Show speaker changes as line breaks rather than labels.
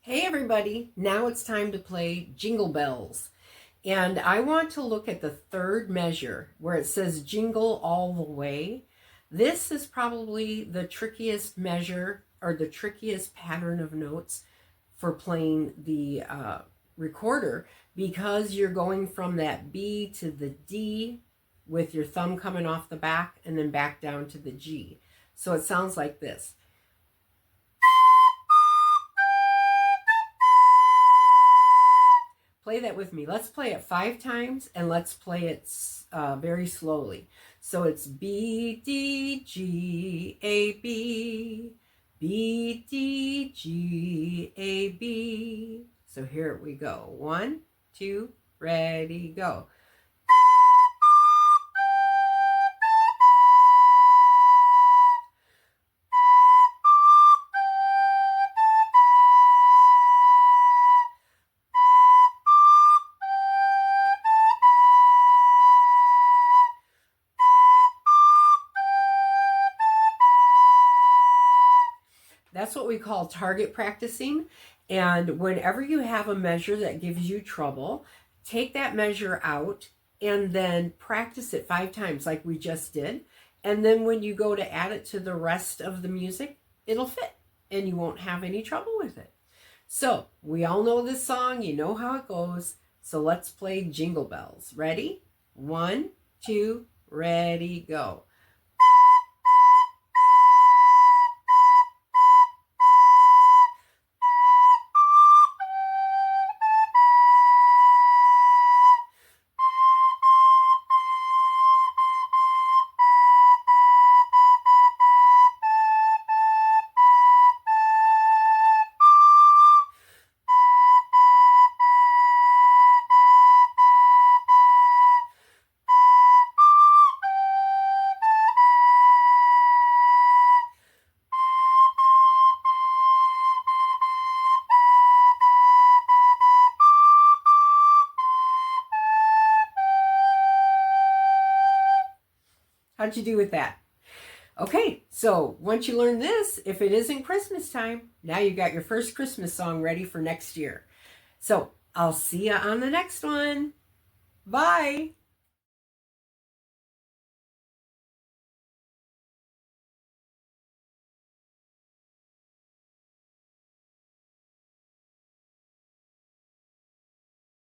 Hey everybody, now it's time to play Jingle Bells. And I want to look at the third measure where it says jingle all the way. This is probably the trickiest measure or the trickiest pattern of notes for playing the recorder because you're going from that B to the D with your thumb coming off the back and then back down to the G. So it sounds like this. Play that with me. Let's play it 5 times and let's play it very slowly. So it's B, D, G, A, B, B, D, G, A, B. So here we go. 1, 2, ready, go. That's what we call target practicing. And whenever you have a measure that gives you trouble, take that measure out and then practice it 5 times like we just did. And then when you go to add it to the rest of the music, it'll fit and you won't have any trouble with it. So we all know this song, you know how it goes. So let's play Jingle Bells. Ready? 1, 2, ready, go. How'd you do with that? Okay, so once you learn this, if it isn't Christmas time, now you got your first Christmas song ready for next year. So I'll see you on the next one. Bye.